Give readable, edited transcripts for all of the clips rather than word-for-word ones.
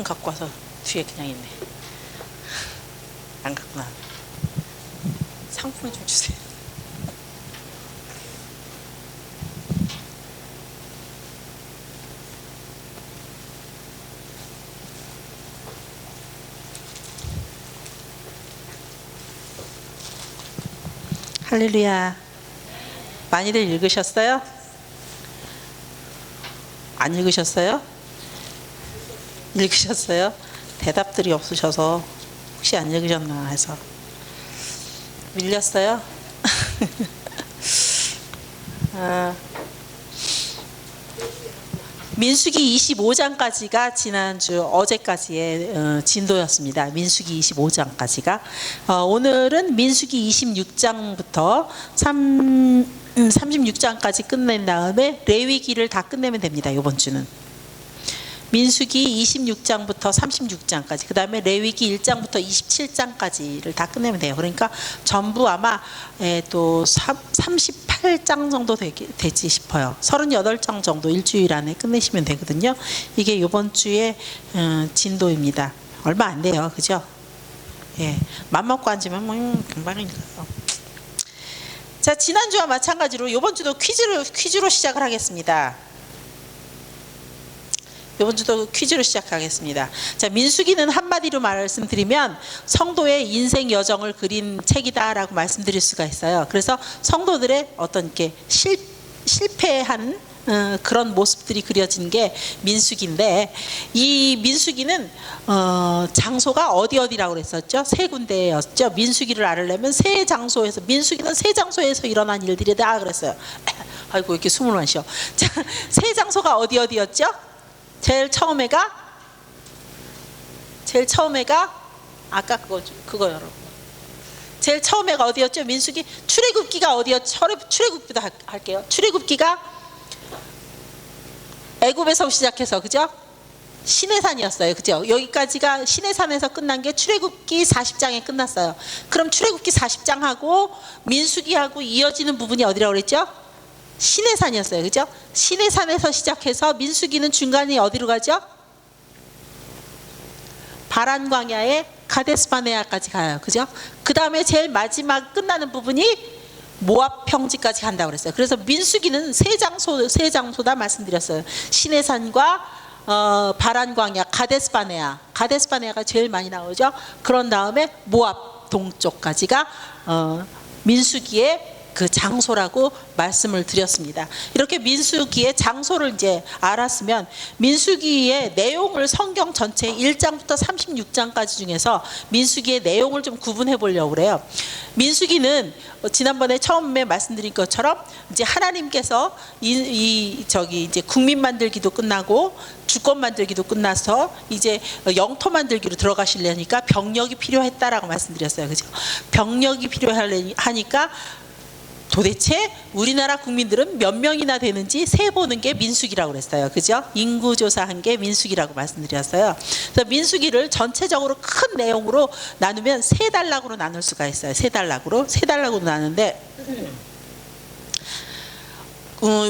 갖고 와서 뒤에 그냥 있네. 안 갖고 나왔네. 상품을 좀 주세요. 할렐루야. 많이들 읽으셨어요? 안 읽으셨어요? 읽으셨어요? 대답들이 없으셔서 혹시 안 읽으셨나 해서. 밀렸어요? 민수기 25장까지가 지난주 어제까지의 진도였습니다. 민수기 25장까지가. 오늘은 민수기 26장부터 36장까지 끝낸 다음에 레위기를 다 끝내면 됩니다. 이번 주는. 민수기 26장부터 36장까지, 그 다음에 레위기 1장부터 27장까지를 다 끝내면 돼요. 그러니까 전부 아마 또 38장 정도 되지 싶어요. 38장 정도 일주일 안에 끝내시면 되거든요. 이게 이번 주의 진도입니다. 얼마 안 돼요. 그죠? 예, 맘 먹고 앉으면 뭐 금방이니까요. 자, 지난주와 마찬가지로 이번 주도 퀴즈로 시작을 하겠습니다. 이번 주도 퀴즈로 시작하겠습니다. 자, 민수기는 한마디로 말씀드리면 성도의 인생 여정을 그린 책이다라고 말씀드릴 수가 있어요. 그래서 성도들의 어떤 이렇게 실패한 그런 모습들이 그려진 게 민수기인데, 이 민수기는 장소가 어디라고 그랬었죠? 세 군데였죠. 민수기를 알으려면 세 장소에서, 민수기는 세 장소에서 일어난 일들이다 그랬어요. 아이고, 이렇게 숨을 안 쉬어. 자, 세 장소가 어디였죠? 제일 처음에가 아까 그거 여러분. 제일 처음에가 어디였죠? 민수기. 출애굽기가 어디였죠? 출애굽기도 할게요. 출애굽기가 애굽에서 시작해서, 그죠? 시내산이었어요. 그죠? 여기까지가 시내산에서 끝난 게 출애굽기 40장에 끝났어요. 그럼 출애굽기 40장하고 민수기하고 이어지는 부분이 어디라고 그랬죠? 시내산이었어요. 그죠? 시내산에서 시작해서 민수기는 중간에 어디로 가죠? 바란 광야의 가데스바네아까지 가요. 그죠? 그 다음에 제일 마지막 끝나는 부분이 모압 평지까지 간다고 그랬어요. 그래서 민수기는 세 장소다 말씀드렸어요. 시내산과 바란 광야, 가데스바네아가 제일 많이 나오죠. 그런 다음에 모압 동쪽까지가 민수기의 그 장소라고 말씀을 드렸습니다. 이렇게 민수기의 장소를 이제 알았으면 민수기의 내용을 성경 전체 1장부터 36장까지 중에서 민수기의 내용을 좀 구분해 보려고 그래요. 민수기는 지난번에 처음에 말씀드린 것처럼 이제 하나님께서 이제 국민 만들기도 끝나고 주권 만들기도 끝나서 이제 영토 만들기로 들어가시려니까 병력이 필요했다라고 말씀드렸어요. 그죠? 병력이 필요하니까 도대체 우리나라 국민들은 몇 명이나 되는지 세보는 게 민수기라고 그랬어요. 그죠? 인구 조사한 게 민수기라고 말씀드렸어요. 그래서 민수기를 전체적으로 큰 내용으로 나누면 세 단락으로 나눌 수가 있어요. 세 단락으로 나누는데,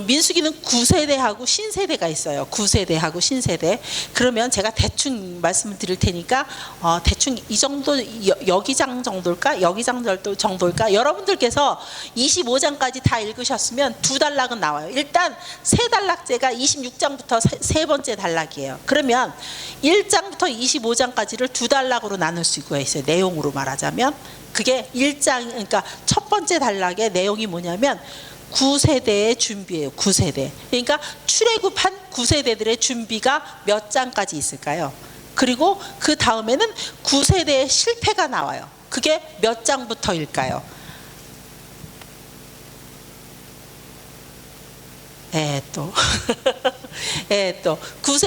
민수기는 구세대하고 신세대가 있어요. 구세대하고 신세대. 그러면 제가 대충 말씀을 드릴 테니까 대충 이 정도, 여기장 정도일까? 여기장 정도일까? 여러분들께서 25장까지 다 읽으셨으면 두 단락은 나와요. 일단 세 단락제가 26장부터 세 번째 단락이에요. 그러면 1장부터 25장까지를 두 단락으로 나눌 수가 있어요. 내용으로 말하자면 그게 1장, 그러니까 첫 번째 단락의 내용이 뭐냐면 9세대의 준비예요. 9세대. 그러니까 출애굽한 9세대들의 준비가 몇 장까지 있을까요? 그리고 그 다음에는 9세대의 실패가 나와요. 그게 몇 장부터일까요?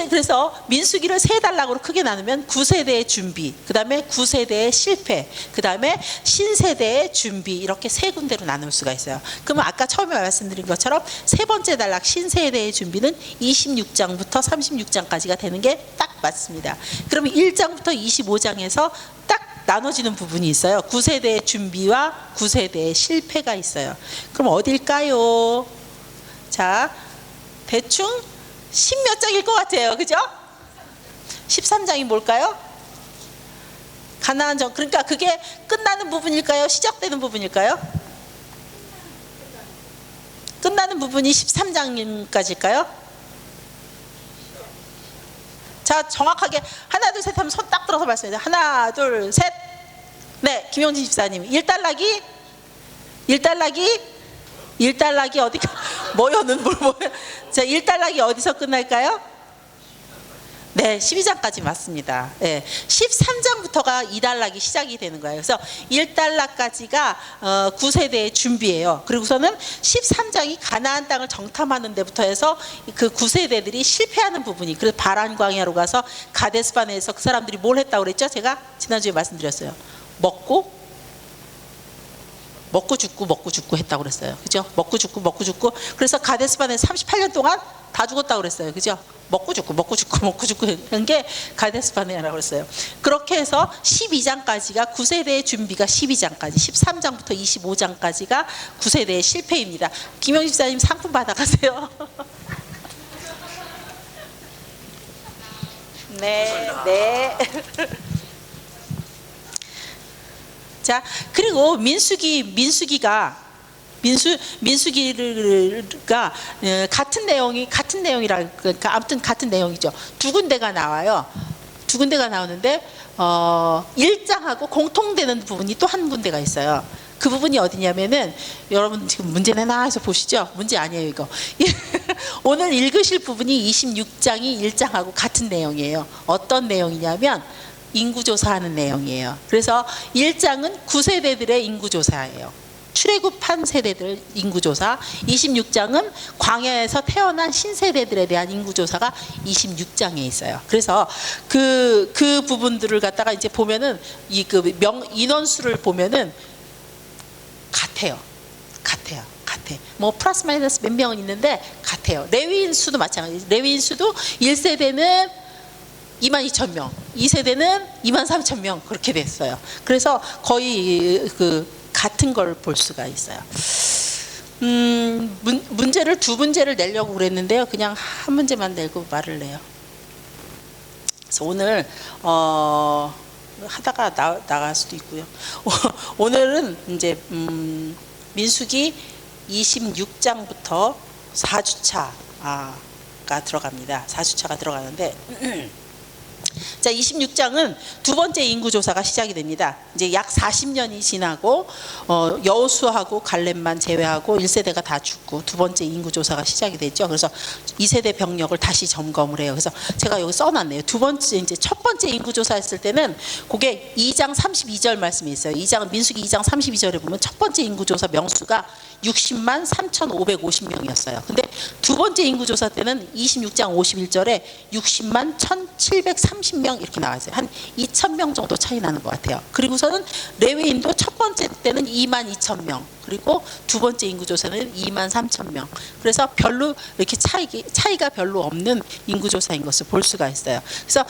그래서 민수기를 세 단락으로 크게 나누면 9세대의 준비, 그 다음에 9세대의 실패, 그 다음에 신세대의 준비, 이렇게 세 군데로 나눌 수가 있어요. 그러면 아까 처음에 말씀드린 것처럼 세 번째 단락 신세대의 준비는 26장부터 36장까지가 되는 게 딱 맞습니다. 그러면 1장부터 25장에서 딱 나눠지는 부분이 있어요. 9세대의 준비와 9세대의 실패가 있어요. 그럼 어딜까요? 자, 대충 10몇 장일 것 같아요. 그죠? 13장이 뭘까요? 가나안 정, 그러니까 그게 끝나는 부분일까요? 시작되는 부분일까요? 끝나는 부분이 13장까지일까요? 자, 정확하게 하나 둘 셋 하면 손 딱 들어서 말씀해주세요. 하나 둘 셋. 네, 김용진 집사님. 일단락이 어디가 뭐요? 눈물 뭐요? 자, 일단락이 어디서 끝날까요? 네, 12장까지 맞습니다. 네, 13장부터가 2단락이 시작이 되는 거예요. 그래서 1단락까지가 9세대의 준비예요. 그리고서는 13장이 가나안 땅을 정탐하는 데부터 해서 그 9세대들이 실패하는 부분이, 그래서 바란 광야로 가서 가데스바네에서 그 사람들이 뭘 했다고 그랬죠? 제가 지난주에 말씀드렸어요. 먹고 죽고 했다고 그랬어요. 그죠? 먹고 죽고. 그래서 가데스바네에서 38년 동안 다 죽었다고 그랬어요. 그죠? 먹고 죽고 한 게 가데스바네라고 그랬어요. 그렇게 해서 12장까지가 9세대의 준비가 12장까지, 13장부터 25장까지가 9세대의 실패입니다. 김영희 집사님 상품 받아가세요. 네. 자, 그리고 민수기가 같은 내용이라, 그러니까 아무튼 같은 내용이죠. 두 군데가 나와요. 두 군데가 나오는데 1장하고 공통되는 부분이 또 한 군데가 있어요. 그 부분이 어디냐면은, 여러분 지금 문제 내나 해서 보시죠. 문제 아니에요, 이거. 오늘 읽으실 부분이 26장이 1장하고 같은 내용이에요. 어떤 내용이냐면 인구조사하는 내용이에요. 그래서 1장은 9세대들의 인구조사예요. 출애굽한 세대들 인구조사. 26장은 광야에서 태어난 신세대들에 대한 인구조사가 26장에 있어요. 그래서 그 부분들을 갖다가 이제 보면은 인원수를 보면은 같아요. 뭐 플러스 마이너스 몇 명은 있는데 같아요. 레위인 수도 마찬가지. 레위인 수도 1세대는 22,000명, 2세대는 23,000명 그렇게 됐어요. 그래서 거의 같은 걸 볼 수가 있어요. 문제를 두 문제를 내려고 그랬는데요. 그냥 한 문제만 내고 말을 내요. 그래서 오늘 하다가 나갈 수도 있고요. 오늘은 이제 민수기 26장부터 4주차가 들어갑니다. 4주차가 들어가는데 자, 26장은 두 번째 인구조사가 시작이 됩니다. 이제 약 40년이 지나고 여호수아하고 갈렙만 제외하고 1세대가 다 죽고 두 번째 인구조사가 시작이 됐죠. 그래서 2세대 병력을 다시 점검을 해요. 그래서 제가 여기 써놨네요. 첫 번째 인구조사 했을 때는 그게 2장 32절 말씀이 있어요. 민수기 2장 32절에 보면 첫 번째 인구조사 명수가 60만 3,550명이었어요. 근데 두 번째 인구조사 때는 26장 51절에 60만 1,730명 이렇게 나왔어요. 한 2,000명 정도 차이 나는 것 같아요. 그리고서는 레위인도 첫 번째 때는 22,000명, 그리고 두 번째 인구조사는 23,000명. 그래서 별로 이렇게 차이가 별로 없는 인구조사인 것을 볼 수가 있어요. 그래서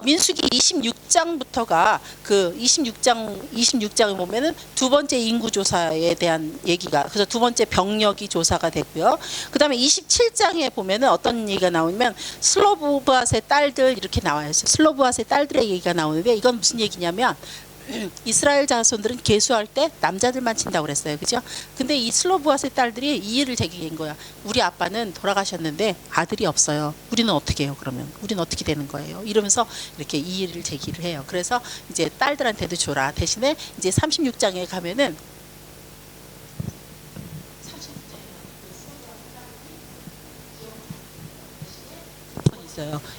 민수기 26장부터가 26장을 보면은 두 번째 인구조사에 대한 얘기가, 그래서 두 번째 병력이 조사가 되고요. 그 다음에 27장에 보면은 어떤 얘기가 나오냐면 슬로브앗의 딸들 이렇게 나와요. 슬로브앗의 딸들의 얘기가 나오는데, 이건 무슨 얘기냐면 이스라엘 자손들은 계수할 때 남자들만 친다고 그랬어요. 그죠? 근데 이 슬로브앗의 딸들이 이의를 제기한 거야. 우리 아빠는 돌아가셨는데 아들이 없어요. 우리는 어떻게 해요? 그러면 우리는 어떻게 되는 거예요? 이러면서 이렇게 이의를 제기를 해요. 그래서 이제 딸들한테도 줘라. 대신에 이제 36장에 가면은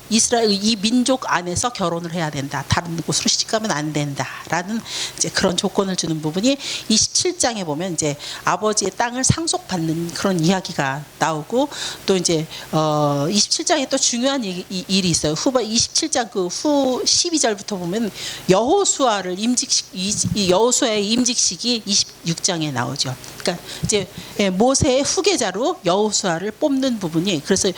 이스라엘 이 민족 안에서 결혼을 해야 된다. 다른 곳으로 시집가면 안 된다라는 이제 그런 조건을 주는 부분이 27장에 보면 이제 아버지의 땅을 상속받는 그런 이야기가 나오고, 또 이제 27장에 또 중요한 일이 있어요. 27장 그 후 12절부터 보면 여호수아의 임직식이 26장에 나오죠. 그러니까 이제 모세의 후계자로 여호수아를 뽑는 부분이, 그래서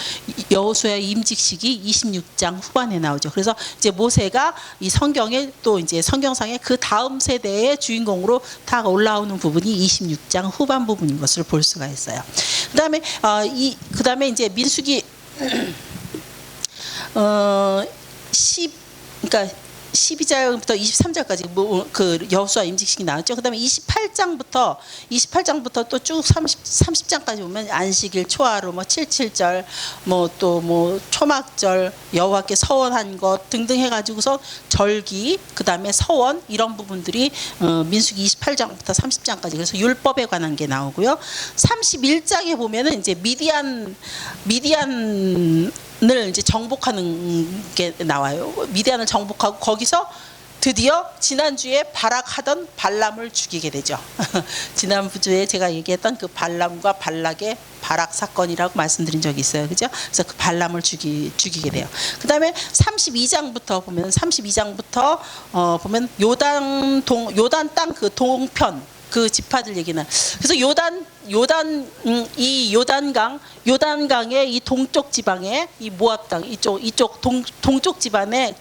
여호수아의 임직식이 26장 후반에 나오죠. 그래서 이제 모세가 이 성경에 또 이제 성경상의 그 다음 세대의 주인공으로 다 올라오는 부분이 26장 후반 부분인 것을 볼 수가 있어요. 그다음에 이제 민수기 그러니까 12장부터 23장까지 그 여호수아 임직식이 나왔죠. 그다음에 28장부터 또 쭉 30장까지 보면 안식일, 초하루, 뭐 77절, 뭐 또 뭐 초막절, 여호와께 서원한 것 등등 해가지고서 절기, 그다음에 서원 이런 부분들이 민수기 28장부터 30장까지 그래서 율법에 관한 게 나오고요. 31장에 보면은 이제 미디안을 이제 정복하는 게 나와요. 미디안을 정복하고 거기서 드디어 지난주에 발악하던 발람을 죽이게 되죠. 지난주에 제가 얘기했던 그 발람과 발락의 발악 사건이라고 말씀드린 적이 있어요. 그죠? 그래서 그 발람을 죽이게 돼요. 그 다음에 32장부터 보면 요단 땅 그 동편 그 지파들 얘기는 그래서 요단강의 이 동쪽 지방에 이 모압 땅 이쪽 동쪽 지방을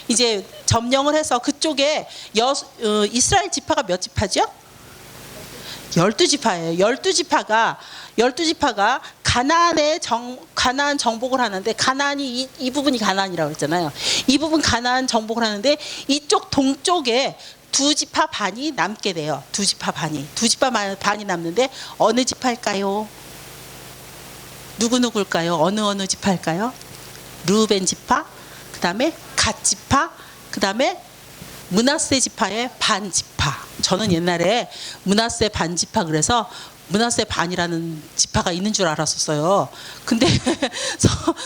이제 점령을 해서 그쪽에 이스라엘 지파가 몇 지파죠? 12지파예요. 12지파가 가나안 정복을 하는데 가나안이 이 부분이 가나안이라고 했잖아요. 이 부분 가나안 정복을 하는데 이쪽 동쪽에 두 지파 반이 남게 돼요. 두 지파 반이 남는데 어느 지파일까요? 누구일까요? 어느 지파일까요? 르우벤 지파, 그 다음에 갓 지파, 그 다음에 므낫세 지파의 반 지파. 저는 옛날에 므낫세 반 지파 그래서 므낫세 반이라는 지파가 있는 줄 알았었어요. 근데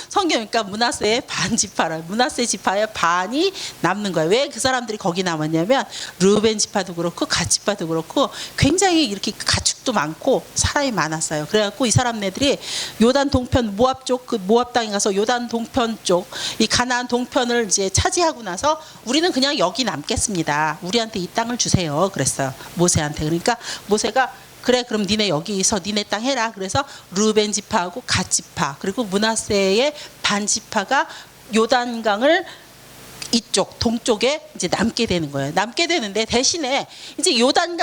성경이니까 므낫세의 반 지파라. 므낫세 지파의 반이 남는 거예요. 왜 그 사람들이 거기 남았냐면 르우벤 지파도 그렇고 갓 지파도 그렇고 굉장히 이렇게 가축도 많고 사람이 많았어요. 그래갖고 이 사람네들이 요단 동편 모압 쪽 그 모압 땅에 가서 요단 동편 쪽 이 가나안 동편을 이제 차지하고 나서 우리는 그냥 여기 남겠습니다. 우리한테 이 땅을 주세요. 그랬어요. 모세한테. 그러니까 모세가 그래 그럼 니네 여기서 니네 땅 해라. 그래서 르우벤 지파하고 갓 지파 그리고 므낫세의 반 지파가 요단강을 이쪽 동쪽에 이제 남게 되는 거예요. 남게 되는데 대신에 이제 요단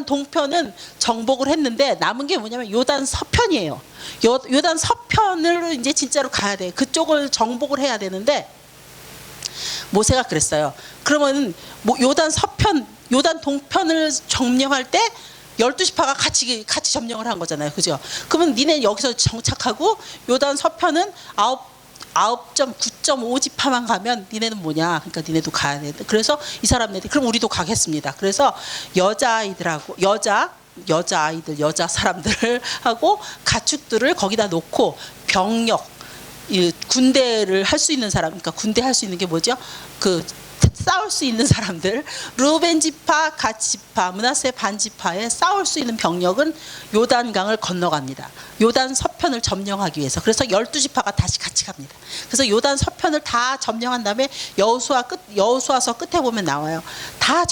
동편은 정복을 했는데 남은 게 뭐냐면 요단 서편이에요. 요단 서편으로 이제 진짜로 가야 돼. 그쪽을 정복을 해야 되는데 모세가 그랬어요. 그러면 뭐 요단 동편을 점령할 때 12지파가 같이 점령을 한 거잖아요. 그죠? 그러면 니네 여기서 정착하고 요단 서편은 9.5지파만 가면 니네는 뭐냐? 그러니까 니네도 가야 돼. 그래서 이 사람네들 그럼 우리도 가겠습니다. 그래서 여자 사람들하고 가축들을 거기다 놓고 병력 군대를 할 수 있는 사람, 그러니까 군대 할 수 있는 게 뭐죠? 싸울 수 있는 사람들, 르우벤 지파, 갓 지파, 므낫세 반 지파에 싸울 수 있는 병력은 요단강을 건너갑니다. 요단 서편을 점령하기 위해서. 그래서 12지파가 다시 같이 갑니다. 그래서 요단 서편을 다 점령한 다음에 여호수아서 끝에 보면 나와요. 다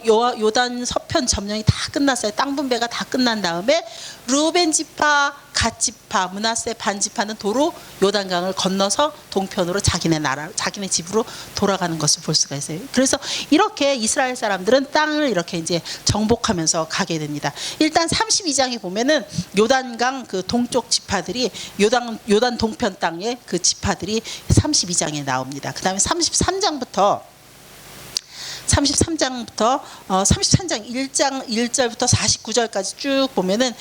요단 서편 점령이 다 끝났어요. 땅 분배가 다 끝난 다음에 르우벤 지파, 갓 지파, 므낫세 반 지파는 도로 요단강을 건너서 동편으로 자기네 집으로 돌아가는 것을 볼 수가 있어요. 그래서 이렇게 이스라엘 사람들은 땅을 이렇게 이제 정복하면서 가게 됩니다. 일단 32장에 보면은 요단강 그 동쪽 지파들이 요단 동편 땅의 그 지파들이 32장에 나옵니다. 그다음에 33장 33장 1장 49절까지 쭉 보면은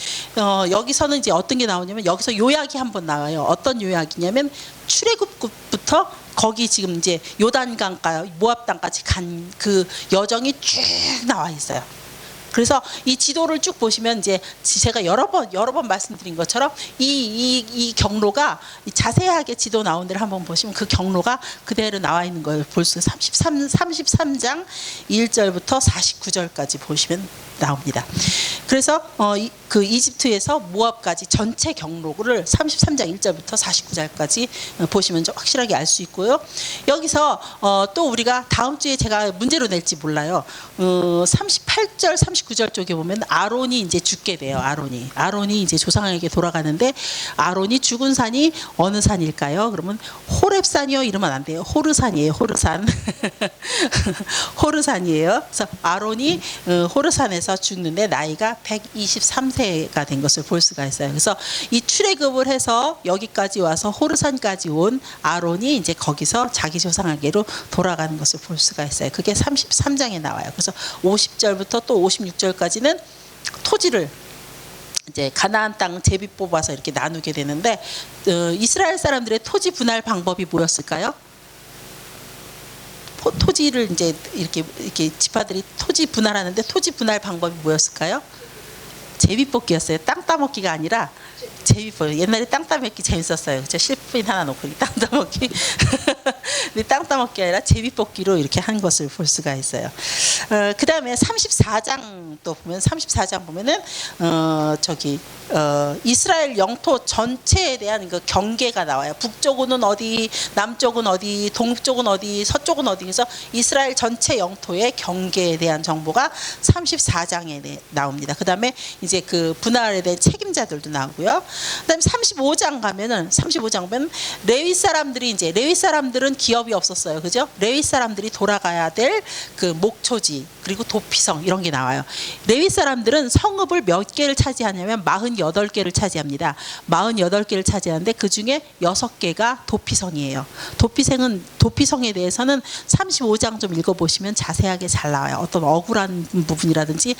여기서는 이제 어떤 게 나오냐면 여기서 요약이 한번 나와요. 어떤 요약이냐면 출애굽부터 거기 지금 이제 요단강가 모압 땅까지 간 그 여정이 쭉 나와 있어요. 그래서 이 지도를 쭉 보시면 이제 제가 여러 번 말씀드린 것처럼 이 경로가 자세하게 지도 나온 데를 한번 보시면 그 경로가 그대로 나와 있는 걸 볼 수 33장 1절부터 49절까지 보시면 나옵니다. 그래서 그 이집트에서 모압까지 전체 경로를 33장 1절부터 49절까지 보시면 좀 확실하게 알 수 있고요. 여기서 또 우리가 다음 주에 제가 문제로 낼지 몰라요. 38절 39절 쪽에 보면 아론이 이제 죽게 돼요. 아론이 이제 조상에게 돌아가는데 아론이 죽은 산이 어느 산일까요? 그러면 호렙산이요 이러면 안 돼요. 호르산이에요. 호르산이에요. 그래서 아론이 호르산에서 돼서 죽는데 나이가 123세가 된 것을 볼 수가 있어요. 그래서 이 출애굽을 해서 여기까지 와서 호르산까지 온 아론이 이제 거기서 자기 조상에게로 돌아가는 것을 볼 수가 있어요. 그게 33장에 나와요. 그래서 50절부터 또 56절까지는 토지를 이제 가나안 땅 제비 뽑아서 이렇게 나누게 되는데 이스라엘 사람들의 토지 분할 방법이 뭐였을까요? 토지를 이제 이렇게 지파들이 토지 분할하는데 토지 분할 방법이 뭐였을까요? 제비 뽑기였어요. 땅 따먹기가 아니라 제비 뽑기. 옛날에 땅 따먹기 재밌었어요. 그렇죠? 실핀 하나 놓고 땅 따먹기. 근데 땅 따먹기 아니라 제비 뽑기로 이렇게 한 것을 볼 수가 있어요. 그다음에 34장 또 보면 34장 보면은 이스라엘 영토 전체에 대한 그 경계가 나와요. 북쪽은 어디, 남쪽은 어디, 동쪽은 어디, 서쪽은 어디. 그래서 이스라엘 전체 영토의 경계에 대한 정보가 34장에 나옵니다. 그다음에 이제 그 분할에 대한 책임자들도 나오고요. 그다음에 35장 가면은 레위 사람들은 기업이 없었어요. 그죠? 레위 사람들이 돌아가야 될 그 목초지 그리고 도피성 이런 게 나와요. 레위 사람들은 성읍을 몇 개를 차지하냐면 48개를 차지합니다. 48개를 차지하는데 그중에 6개가 도피성이에요. 도피성에 대해서는 35장 좀 읽어보시면 자세하게 잘 나와요. 어떤 억울한 부분이라든지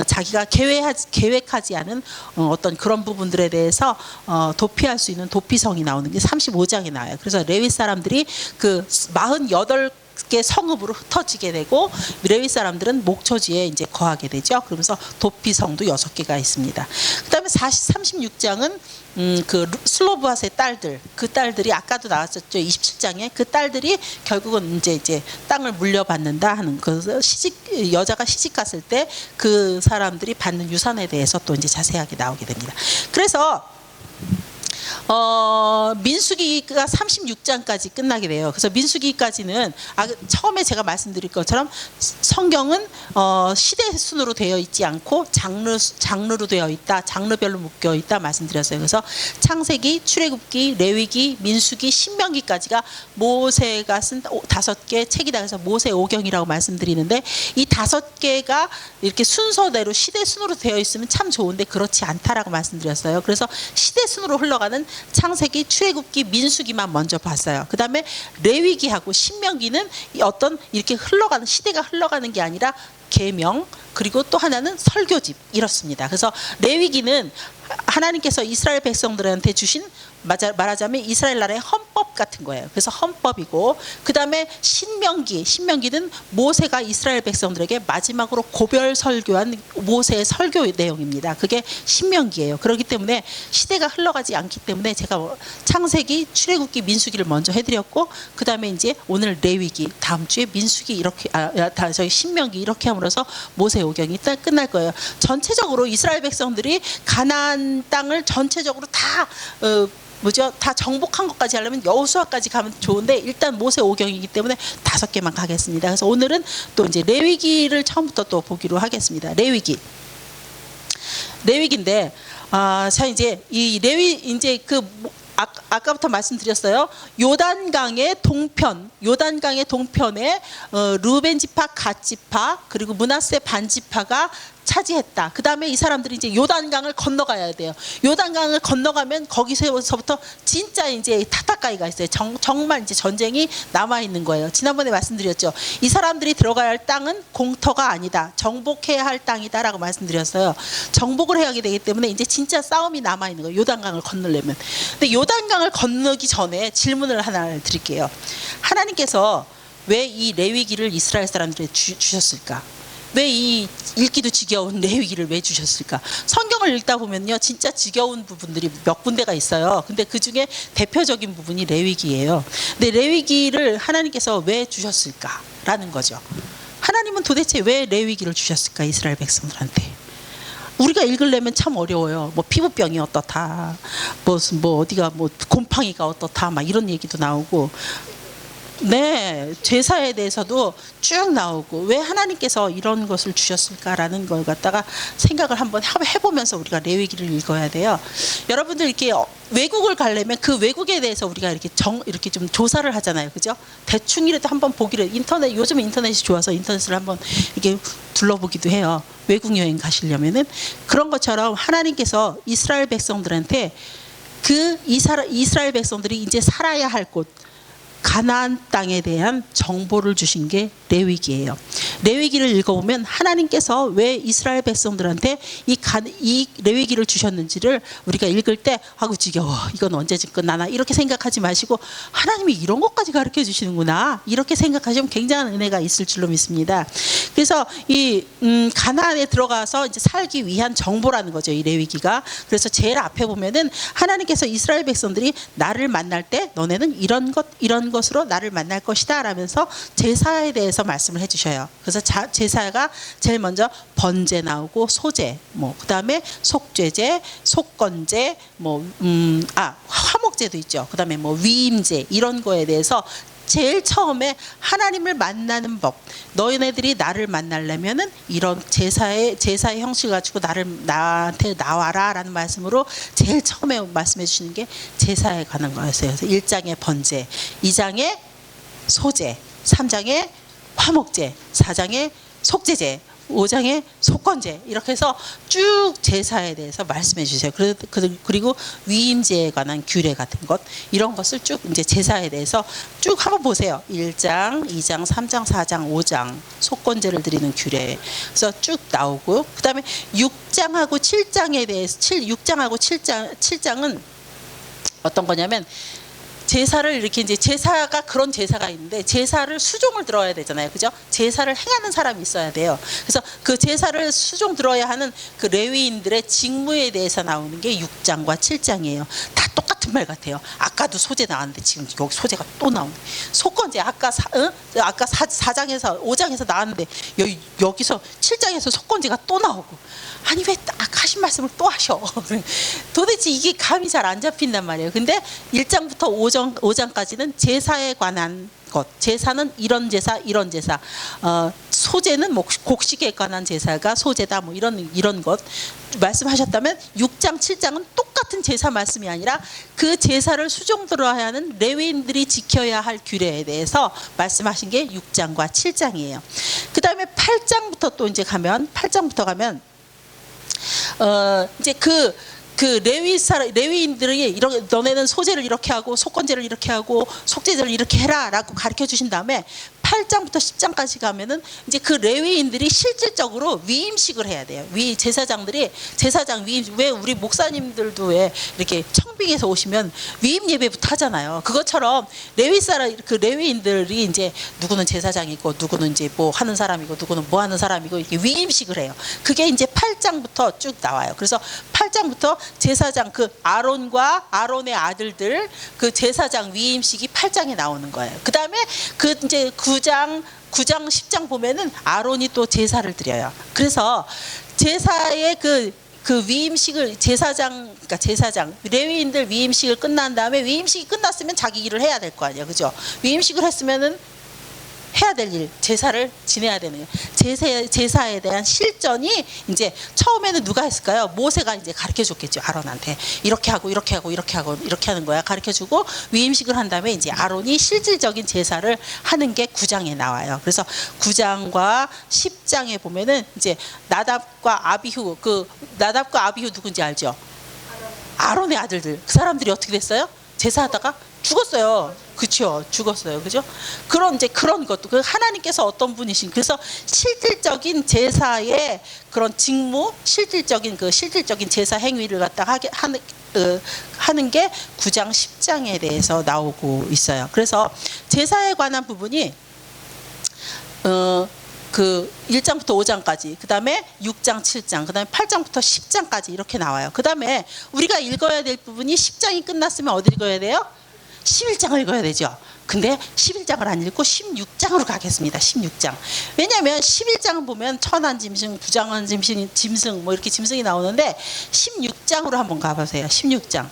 자기가 계획하지 않은 어떤 그런 부분들에 대해서 도피할 수 있는 도피성이 나오는 게 35장에 나와요. 그래서 레위 사람들이 그 48개 성읍으로 흩어지게 되고 레위 사람들은 목초지에 이제 거하게 되죠. 그러면서 도피성도 6개가 있습니다. 그다음에 36장은 그 슬로브핫의 딸들, 그 딸들이 아까도 나왔었죠. 27장에 그 딸들이 결국은 이제 땅을 물려받는다 하는 그 여자가 시집 갔을 때 그 사람들이 받는 유산에 대해서 또 이제 자세하게 나오게 됩니다. 그래서 민수기가 36장까지 끝나게 돼요. 그래서 민수기까지는 처음에 제가 말씀드린 것처럼 성경은 시대 순으로 되어 있지 않고 장르로 되어 있다, 장르별로 묶여 있다 말씀드렸어요. 그래서 창세기, 출애굽기, 레위기, 민수기, 신명기까지가 모세가 쓴 5개 책이다. 그래서 모세 오경이라고 말씀드리는데 이 5개가 이렇게 순서대로 시대 순으로 되어 있으면 참 좋은데 그렇지 않다라고 말씀드렸어요. 그래서 시대 순으로 흘러가는 창세기, 출애굽기, 민수기만 먼저 봤어요. 그 다음에 레위기하고 신명기는 어떤 이렇게 흘러가는 시대가 흘러가는 게 아니라 계명 그리고 또 하나는 설교집 이렇습니다. 그래서 레위기는 하나님께서 이스라엘 백성들한테 주신 말하자면 이스라엘 나라의 헌법 같은 거예요. 그래서 헌법이고 그 다음에 신명기는 모세가 이스라엘 백성들에게 마지막으로 고별 설교한 모세의 설교 내용입니다. 그게 신명기예요. 그렇기 때문에 시대가 흘러가지 않기 때문에 제가 창세기, 출애굽기, 민수기를 먼저 해드렸고 그 다음에 이제 오늘 레위기, 다음 주에 민수기 이렇게 저희 신명기 이렇게 함으로써 모세 오경이 끝날 거예요. 전체적으로 이스라엘 백성들이 가나안 땅을 전체적으로 다 정복한 것까지 하려면 여호수아까지 가면 좋은데 일단 모세 오경이기 때문에 5개만 가겠습니다. 그래서 오늘은 또 이제 레위기를 처음부터 또 보기로 하겠습니다. 레위기인데 자 이제 이 레위 이제 아까부터 말씀드렸어요. 요단강의 동편에 르벤 지파, 갓 지파 그리고 므낫세 반 지파가 차지했다. 그 다음에 이 사람들이 이제 요단강을 건너가야 돼요. 요단강을 건너가면 거기서부터 진짜 이제 타타가이가 있어요. 정말 이제 전쟁이 남아 있는 거예요. 지난번에 말씀드렸죠. 이 사람들이 들어가야 할 땅은 공터가 아니다. 정복해야 할 땅이다라고 말씀드렸어요. 정복을 해야 되기 때문에 이제 진짜 싸움이 남아 있는 거예요. 요단강을 건너려면. 근데 요단강을 건너기 전에 질문을 하나 드릴게요. 하나님께서 왜 이 레위기를 이스라엘 사람들에게 주셨을까? 왜 이 읽기도 지겨운 레위기를 왜 주셨을까? 성경을 읽다 보면요 진짜 지겨운 부분들이 몇 군데가 있어요. 근데 그 중에 대표적인 부분이 레위기예요. 근데 레위기를 하나님께서 왜 주셨을까라는 거죠. 하나님은 도대체 왜 레위기를 주셨을까 이스라엘 백성들한테? 우리가 읽으려면 참 어려워요. 뭐 피부병이 어떻다, 뭐 어디가 뭐 곰팡이가 어떻다, 막 이런 얘기도 나오고. 네, 제사에 대해서도 쭉 나오고 왜 하나님께서 이런 것을 주셨을까라는 걸 갖다가 생각을 한번 해보면서 우리가 레위기를 읽어야 돼요. 여러분들 이렇게 외국을 가려면 그 외국에 대해서 우리가 이렇게 좀 조사를 하잖아요, 그죠? 대충이라도 한번 보기를 요즘 인터넷이 좋아서 인터넷을 한번 이렇게 둘러보기도 해요. 외국 여행 가시려면은 그런 것처럼 하나님께서 이스라엘 백성들한테 그 이스라엘 백성들이 이제 살아야 할 곳 가나안 땅에 대한 정보를 주신 게 레위기예요. 레위기를 읽어보면 하나님께서 왜 이스라엘 백성들한테 이 레위기를 주셨는지를 우리가 읽을 때 아구 지겨워 이건 언제쯤 끝나나 이렇게 생각하지 마시고 하나님이 이런 것까지 가르쳐 주시는구나 이렇게 생각하시면 굉장한 은혜가 있을 줄로 믿습니다. 그래서 이 가나안에 들어가서 이제 살기 위한 정보라는 거죠, 이 레위기가. 그래서 제일 앞에 보면은 하나님께서 이스라엘 백성들이 나를 만날 때 너네는 이런 것으로 나를 만날 것이다 라면서 제사에 대해서 말씀을 해주셔요. 그래서 제사가 제일 먼저 번제 나오고 소제, 그다음에 속죄제, 속건제, 화목제도 있죠. 그다음에 위임제 이런 거에 대해서 제일 처음에 하나님을 만나는 법, 너희네들이 나를 만나려면은 이런 제사의 형식을 가지고 나한테 나와라라는 말씀으로 제일 처음에 말씀해 주시는 게 제사에 관한 거였어요. 그래서 1장의 번제, 2장의 소제, 3장의 화목제, 4장의 속죄제, 5장의 속건제 이렇게 해서 쭉 제사에 대해서 말씀해 주세요. 그리고 위임제에 관한 규례 같은 것 이런 것을 쭉 이제 제사에 대해서 쭉 한번 보세요. 1장, 2장, 3장, 4장, 5장 속건제를 드리는 규례. 그래서 쭉 나오고 그다음에 6장하고 7장에 대해서 6장하고 7장은 어떤 거냐면 제사를 이렇게 이제 제사가 그런 제사가 있는데 제사를 수종을 들어야 되잖아요, 그죠? 제사를 행하는 사람이 있어야 돼요. 그래서 그 제사를 수종 들어야 하는 그 레위인들의 직무에 대해서 나오는 게 6장과 7장이에요. 다 똑같은 말 같아요. 아까도 소제 나왔는데 지금 여기 소제가 또 나오네. 속건제 아까 4장에서 5장에서 나왔는데 여기서 7장에서 속건제가 또 나오고 아니 왜 아까 하신 말씀을 또 하셔? 도대체 이게 감이 잘 안 잡힌단 말이에요. 근데 1장부터 5장까지는 제사에 관한 것, 제사는 이런 제사, 소제는 곡식에 관한 제사가 소제다, 이런 것 말씀하셨다면 6장, 7장은 똑같은 제사 말씀이 아니라 그 제사를 수종 들어야 하는 레위인들이 지켜야 할 규례에 대해서 말씀하신 게 6장과 7장이에요. 그 다음에 8장부터 또 이제 가면 이제 그 레위인들이 너네는 소제를 이렇게 하고 속건제를 이렇게 하고 속죄제를 이렇게 해라라고 가르쳐 주신 다음에 8장부터 10장까지 가면은 이제 그 레위인들이 실질적으로 위임식을 해야 돼요. 제사장 위임, 왜 우리 목사님들도 왜 이렇게 청빙에서 오시면 위임 예배부터 하잖아요. 그것처럼 그 레위인들이 이제 누구는 제사장이고 누구는 이제 뭐 하는 사람이고 누구는 뭐 하는 사람이고 이렇게 위임식을 해요. 그게 이제 8장부터 쭉 나와요. 그래서 8장부터 제사장 그 아론의 아들들 그 제사장 위임식이 8장에 나오는 거예요. 그다음에 그 이제 9장, 10장 보면은 아론이 또 제사를 드려요. 그래서 제사의 그 위임식을 제사장 레위인들 위임식을 끝난 다음에 위임식이 끝났으면 자기 일을 해야 될 거 아니에요, 그죠? 위임식을 했으면은 해야 될 일, 제사를 지내야 되는 거예요. 제사에 대한 실전이 이제 처음에는 누가 했을까요? 모세가 이제 가르쳐 줬겠죠, 아론한테. 이렇게 하고 이렇게 하는 거야. 가르쳐 주고 위임식을 한 다음에 이제 아론이 실질적인 제사를 하는 게 9장에 나와요. 그래서 9장과 10장에 보면은 이제 나답과 아비후 누군지 알죠? 아론의 아들들. 그 사람들이 어떻게 됐어요? 제사하다가 죽었어요. 그렇죠. 죽었어요. 그죠? 그런 것도 그 하나님께서 어떤 분이신, 그래서 실질적인 제사의 그런 직무, 실질적인 제사 행위를 갖다가 하는 게 9장 10장에 대해서 나오고 있어요. 그래서 제사에 관한 부분이 그 1장부터 5장까지, 그 다음에 6장, 7장, 그 다음에 8장부터 10장까지 이렇게 나와요. 그 다음에 우리가 읽어야 될 부분이 10장이 끝났으면 어디 읽어야 돼요? 11장을 읽어야 되죠. 근데 11장을 안 읽고 16장으로 가겠습니다. 16장. 왜냐하면 11장은 보면 천한 짐승, 부정한 짐승 뭐 이렇게 짐승이 나오는데 16장으로 한번 가보세요. 16장.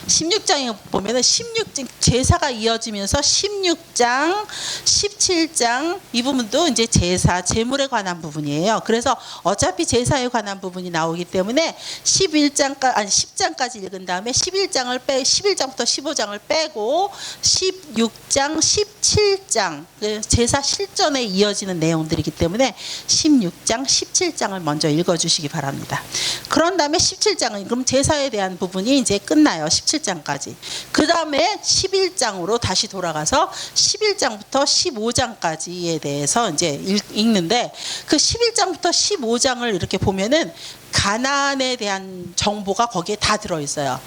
16장에 보면은 16장 제사가 이어지면서 16장, 17장 이 부분도 이제 제사, 제물에 관한 부분이에요. 그래서 어차피 제사에 관한 부분이 나오기 때문에 10장까지 읽은 다음에 11장부터 15장을 빼고 16장, 17장 제사 실전에 이어지는 내용들이기 때문에 16장, 17장을 먼저 읽어주시기 바랍니다. 그런 다음에 17장은 그럼 제사에 대한 부분이 이제 끝나요. 17장까지. 그 다음에 11장으로 다시 돌아가서 11장부터 15장까지에 대해서 이제 읽는데 그 11장부터 15장을 이렇게 보면은 가나안에 대한 정보가 거기에 다 들어있어요.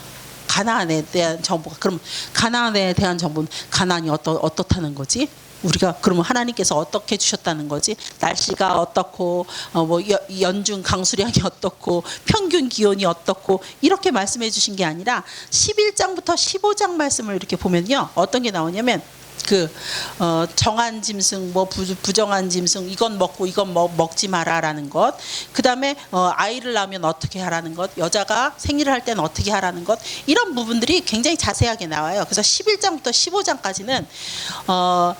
가나안에 대한 정보가. 그럼 가나안에 대한 정보는 가나안이 어떻다는 거지? 우리가 그러면 하나님께서 어떻게 주셨다는 거지? 날씨가 어떻고 뭐 연중 강수량이 어떻고 평균 기온이 어떻고 이렇게 말씀해 주신 게 아니라 11장부터 15장 말씀을 이렇게 보면요. 어떤 게 나오냐면 정한 짐승 뭐 부정한 짐승 이건 먹고 이건 먹지 마라라는 것. 그다음에 아이를 낳으면 어떻게 하라는 것. 여자가 생일을 할 때는 어떻게 하라는 것. 이런 부분들이 굉장히 자세하게 나와요. 그래서 11장부터 15장까지는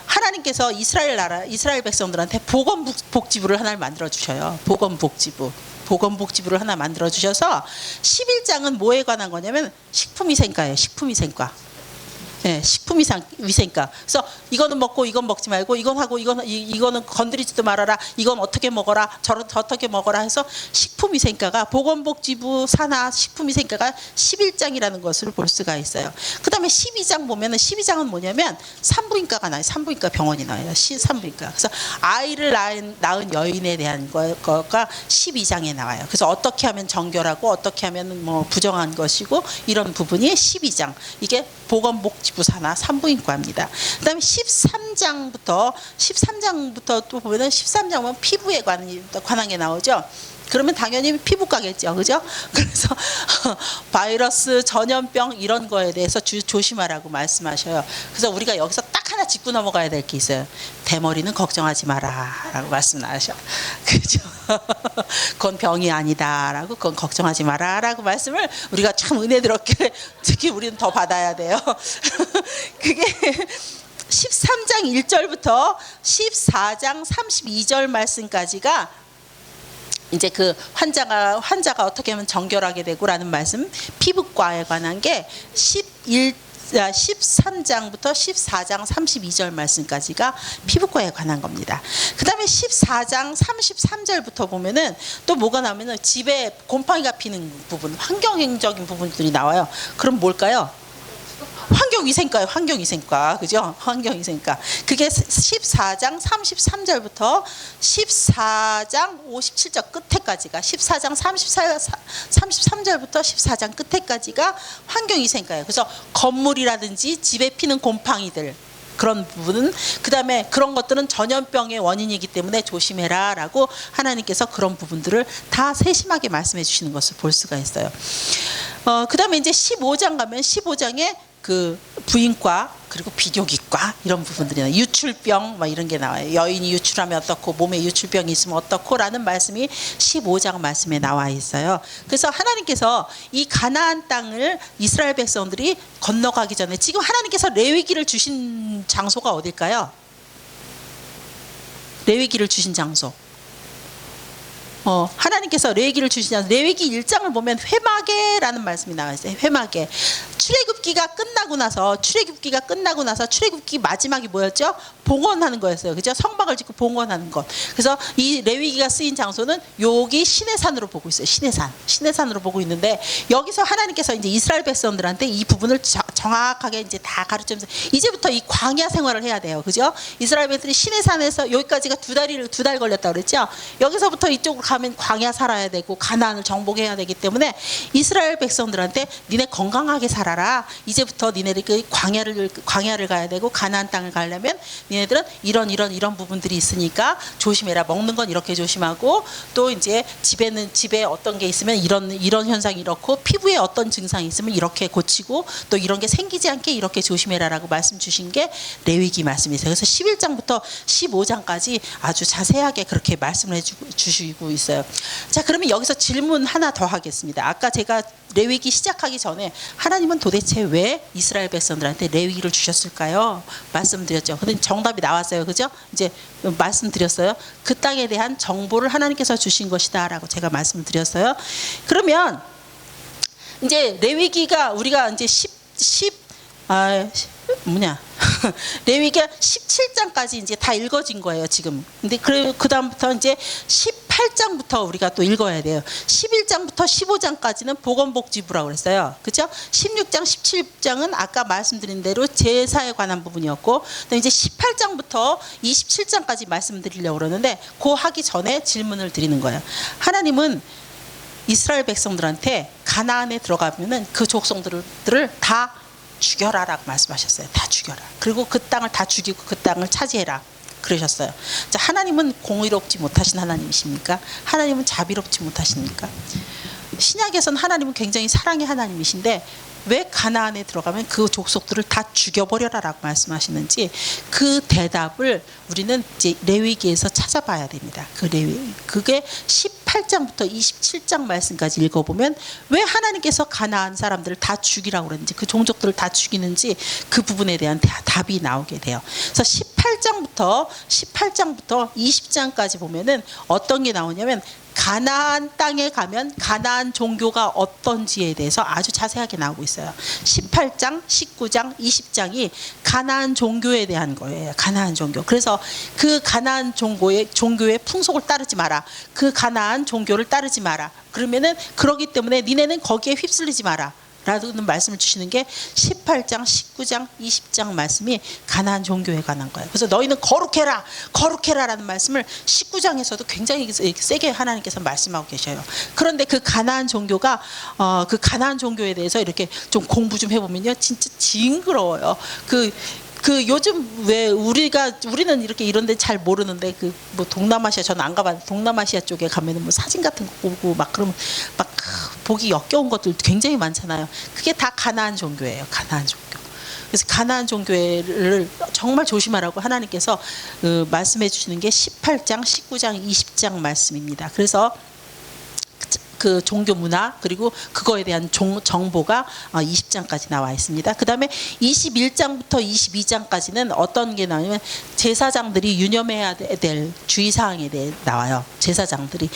하나님께서 이스라엘 백성들한테 보건복지부를 하나를 만들어 주셔요. 보건복지부를 하나 만들어 주셔서 11장은 뭐에 관한 거냐면 식품위생과예요. 식품위생과. 네, 식품위생과. 그래서 이거는 먹고 이건 먹지 말고 이건 하고 이거는 건드리지도 말아라. 이건 어떻게 먹어라. 어떻게 먹어라 해서 식품위생과가 보건복지부 산하 식품위생과가 11장이라는 것을 볼 수가 있어요. 그 다음에 12장 보면은 12장은 뭐냐면 산부인과가 나와요. 산부인과 병원이 나와요. 산부인과. 그래서 아이를 낳은 여인에 대한 거가 12장에 나와요. 그래서 어떻게 하면 정결하고 어떻게 하면 뭐 부정한 것이고 이런 부분이 12장. 이게 보건복지부 산하 산부인과입니다. 그다음에 13장부터 또 보면은 13장 보면 피부에 관한 게 나오죠. 그러면 당연히 피부과겠죠, 그죠? 그래서 바이러스, 전염병 이런 거에 대해서 조심하라고 말씀하셔요. 그래서 우리가 여기서 딱 하나 짚고 넘어가야 될 게 있어요. 대머리는 걱정하지 마라라고 말씀하셔. 그죠? 그건 병이 아니다라고, 그건 걱정하지 마라라고 말씀을 우리가 참 은혜스럽게 특히 우리는 더 받아야 돼요. 그게 13장 1절부터 14장 32절 말씀까지가 이제 그 환자가 어떻게 하면 정결하게 되고라는 말씀, 피부과에 관한 게 13장부터 14장 32절 말씀까지가 피부과에 관한 겁니다. 그 다음에 14장 33절부터 보면은 또 뭐가 나오면은 집에 곰팡이가 피는 부분, 환경적인 부분들이 나와요. 그럼 뭘까요? 환경위생과예요. 환경위생과. 그죠? 환경위생과. 그게 14장 33절부터 14장 57절 끝에까지가 14장 33절부터 14장 끝에까지가 환경위생과예요. 그래서 건물이라든지 집에 피는 곰팡이들 그런 부분은, 그 다음에 그런 것들은 전염병의 원인이기 때문에 조심해라 라고 하나님께서 그런 부분들을 다 세심하게 말씀해 주시는 것을 볼 수가 있어요. 그 다음에 이제 15장 가면 15장에 그 부인과 그리고 비뇨기과 이런 부분들이 나와요. 유출병 막 이런 게 나와요. 여인이 유출하면 어떻고 몸에 유출병이 있으면 어떻고 라는 말씀이 15장 말씀에 나와 있어요. 그래서 하나님께서 이 가나안 땅을 이스라엘 백성들이 건너가기 전에 지금 하나님께서 레위기를 주신 장소가 어딜까요? 레위기를 주신 장소. 하나님께서 레위기를 주시냐. 레위기 1장을 보면 회막에라는 말씀이 나와 있어요. 회막에. 출애굽기가 끝나고 나서 출애굽기 마지막이 뭐였죠? 봉헌하는 거였어요. 그죠? 성막을 짓고 봉헌하는 것. 그래서 이 레위기가 쓰인 장소는 여기 시내산으로 보고 있어요. 시내산으로 보고 있는데 여기서 하나님께서 이제 이스라엘 백성들한테 이 부분을 정확하게 이제 다 가르치면서 이제부터 이 광야 생활을 해야 돼요. 그죠? 이스라엘 백성들이 시내산에서 여기까지가 두 달 걸렸다고 그랬죠? 여기서부터 이쪽으로 가면 광야 살아야 되고 가나안을 정복해야 되기 때문에 이스라엘 백성들한테 니네 건강하게 살아라. 이제부터 니네들 그 광야를 가야 되고 가나안 땅을 가려면 니네들은 이런 부분들이 있으니까 조심해라. 먹는 건 이렇게 조심하고 또 이제 집에 어떤 게 있으면 이런 현상이 이렇고 피부에 어떤 증상이 있으면 이렇게 고치고 또 이런 게 생기지 않게 이렇게 조심해라라고 말씀 주신 게 레위기 말씀이세요. 그래서 11장부터 15장까지 아주 자세하게 그렇게 말씀을 해주시고 있어요. 자, 그러면 여기서 질문 하나 더 하겠습니다. 아까 제가 레위기 시작하기 전에 하나님은 도대체 왜 이스라엘 백성들한테 레위기를 주셨을까요? 말씀드렸죠. 근데 정답이 나왔어요. 그죠? 이제 말씀드렸어요. 그 땅에 대한 정보를 하나님께서 주신 것이다라고 제가 말씀드렸어요. 그러면 이제 레위기가 우리가 이제 레위기가 17장까지 이제 다 읽어진 거예요, 지금. 근데 그 다음부터 이제 18장부터 우리가 또 읽어야 돼요. 11장부터 15장까지는 보건복지부라고 그랬어요. 그죠? 16장, 17장은 아까 말씀드린 대로 제사에 관한 부분이었고, 그다음에 이제 18장부터 27장까지 말씀드리려고 그러는데, 그 하기 전에 질문을 드리는 거예요. 하나님은 이스라엘 백성들한테 가나안에 들어가면은 그 족속들을 다 죽여라라고 말씀하셨어요. 다 죽여라. 그리고 그 땅을 다 죽이고 그 땅을 차지해라. 그러셨어요. 자, 하나님은 공의롭지 못하신 하나님이십니까? 하나님은 자비롭지 못하십니까? 신약에서는 하나님은 굉장히 사랑의 하나님이신데 왜 가나안에 들어가면 그 족속들을 다 죽여버려라라고 말씀하시는지 그 대답을 우리는 이제 레위기에서 찾아봐야 됩니다. 그게 18장부터 27장 말씀까지 읽어보면 왜 하나님께서 가나안 사람들을 다 죽이라고 그랬는지 그 종족들을 다 죽이는지 그 부분에 대한 답이 나오게 돼요. 그래서 18장부터 20장까지 보면은 어떤 게 나오냐면 가나안 땅에 가면 가나안 종교가 어떤지에 대해서 아주 자세하게 나오고 있어요. 18장, 19장, 20장이 가나안 종교에 대한 거예요. 가나안 종교. 그래서 그 가나안 종교의 풍속을 따르지 마라. 그 가나안 종교를 따르지 마라. 그러면은 그러기 때문에 니네는 거기에 휩쓸리지 마라. 라는 말씀을 주시는 게 18장, 19장, 20장 말씀이 가나안 종교에 관한 거예요. 그래서 너희는 거룩해라, 거룩해라라는 말씀을 19장에서도 굉장히 세게 하나님께서 말씀하고 계셔요. 그런데 그 가나안 종교가 그 가나안 종교에 대해서 이렇게 좀 공부 좀 해보면요, 진짜 징그러워요. 그 요즘 왜 우리는 이렇게 이런데 잘 모르는데 그 뭐 동남아시아 저는 안 가봤는데 동남아시아 쪽에 가면은 뭐 사진 같은 거 보고 막 그러면 막 보기 역겨운 것들 굉장히 많잖아요. 그게 다 가나안 종교예요. 가나안 종교. 그래서 가나안 종교를 정말 조심하라고 하나님께서 말씀해 주시는 게 18장, 19장, 20장 말씀입니다. 그래서 그 종교 문화 그리고 그거에 대한 정보가 20장까지 나와 있습니다. 그 다음에 21장부터 22장까지는 어떤 게 나오냐면 제사장들이 유념해야 될 주의사항에 대해 나와요. 제사장들이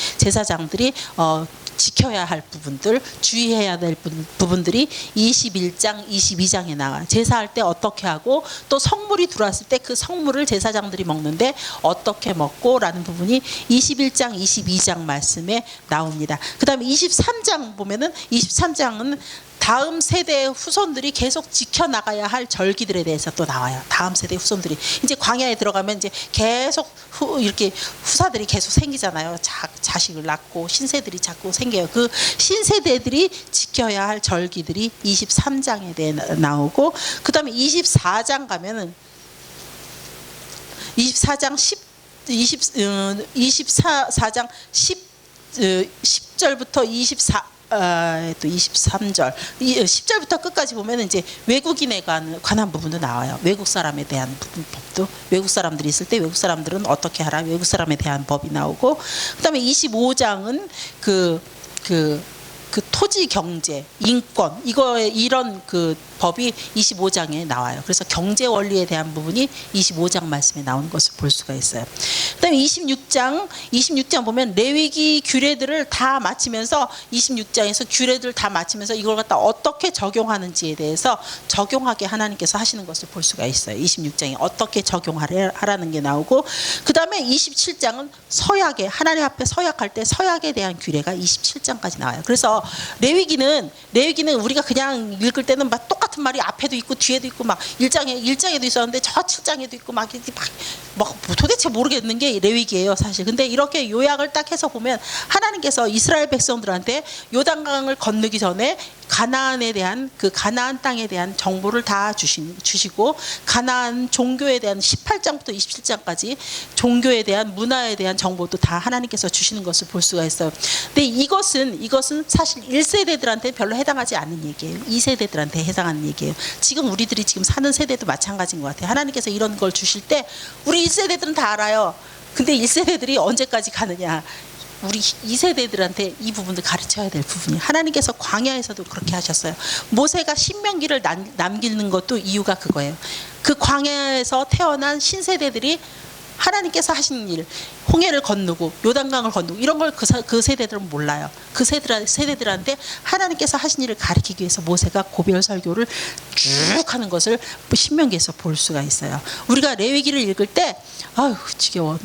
지켜야 할 부분들, 주의해야 될 부분들이 21장, 22장에 나와요. 제사할 때 어떻게 하고 또 성물이 들어왔을 때 그 성물을 제사장들이 먹는데 어떻게 먹고라는 부분이 21장, 22장 말씀에 나옵니다. 그 다음에 23장 보면은 23장은 다음 세대의 후손들이 계속 지켜나가야 할 절기들에 대해서 또 나와요. 다음 세대 후손들이 이제 광야에 들어가면 이제 계속 이렇게 후사들이 계속 생기잖아요. 자식을 낳고 신세들이 자꾸 생겨요. 그 신세대들이 지켜야 할 절기들이 23장에 대해 나오고 그 다음에 24장 가면은 24장 10절부터 23절 10절부터 끝까지 보면 이제 외국인에 관한 부분도 나와요. 외국 사람에 대한 법도 외국 사람들이 있을 때 외국 사람들은 어떻게 하라 외국 사람에 대한 법이 나오고 그다음에 25장은 그 토지 경제 인권 이런 그 법이 25장에 나와요. 그래서 경제 원리에 대한 부분이 25장 말씀에 나오는 것을 볼 수가 있어요. 그다음에 26장 보면 레위기 규례들을 다 마치면서 26장에서 규례들을 다 마치면서 이걸 갖다 어떻게 적용하는지에 대해서 적용하게 하나님께서 하시는 것을 볼 수가 있어요. 26장에 어떻게 적용하라는 게 나오고 그다음에 27장은 서약에 하나님 앞에 서약할 때 서약에 대한 규례가 27장까지 나와요. 그래서 레위기는 우리가 그냥 읽을 때는 막 똑같은 말이 앞에도 있고 뒤에도 있고 막 1장에도 있었는데 저 7장에도 있고 막 도대체 모르겠는 게 레위기예요, 사실. 근데 이렇게 요약을 딱 해서 보면 하나님께서 이스라엘 백성들한테 요단강을 건너기 전에 가나안에 대한 그 가나안 땅에 대한 정보를 다 주시고 가나안 종교에 대한 18장부터 27장까지 종교에 대한 문화에 대한 정보도 다 하나님께서 주시는 것을 볼 수가 있어요. 근데 이것은 사실 1세대들한테 별로 해당하지 않는 얘기예요. 2세대들한테 해당하는 얘기예요. 지금 우리들이 지금 사는 세대도 마찬가지인 것 같아요. 하나님께서 이런 걸 주실 때 우리 1세대들은 다 알아요. 근데 1세대들이 언제까지 가느냐. 우리 2세대들한테 이 부분을 가르쳐야 될 부분이 하나님께서 광야에서도 그렇게 하셨어요. 모세가 신명기를 남기는 것도 이유가 그거예요. 그 광야에서 태어난 신세대들이 하나님께서 하신 일, 홍해를 건너고 요단강을 건너고 이런 걸 그 세대들은 몰라요. 그 세대들한테 하나님께서 하신 일을 가르치기 위해서 모세가 고별 설교를 쭉 하는 것을 신명기에서 볼 수가 있어요. 우리가 레위기를 읽을 때 아유 지겨워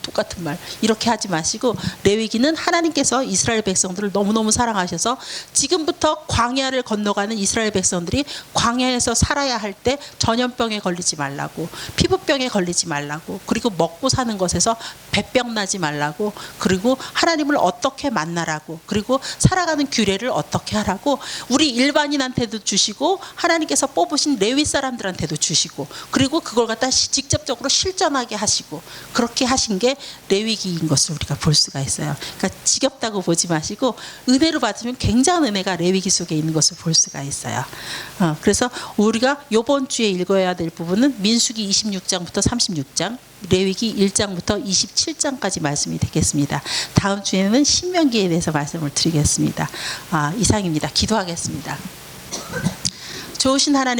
똑같은 말 이렇게 하지 마시고 레위기는 하나님께서 이스라엘 백성들을 너무너무 사랑하셔서 지금부터 광야를 건너가는 이스라엘 백성들이 광야에서 살아야 할 때 전염병에 걸리지 말라고 피부병에 걸리지 말라고 그리고 먹고 사는 것에서 배병 나지 말라고 그리고 하나님을 어떻게 만나라고 그리고 살아가는 규례를 어떻게 하라고 우리 일반인한테도 주시고 하나님께서 뽑으신 레위 사람들한테도 주시고 그리고 그걸 갖다 직접적으로 실전하게 하시고 그렇게 하신 게 레위기인 것을 우리가 볼 수가 있어요. 그러니까 지겹다고 보지 마시고 은혜로 받으면 굉장한 은혜가 레위기 속에 있는 것을 볼 수가 있어요. 그래서 우리가 이번 주에 읽어야 될 부분은 민수기 26장부터 36장 레위기 1장부터 27장까지 말씀이 되겠습니다. 다음 주에는 신명기에 대해서 말씀을 드리겠습니다. 이상입니다. 기도하겠습니다. 좋으신 하나님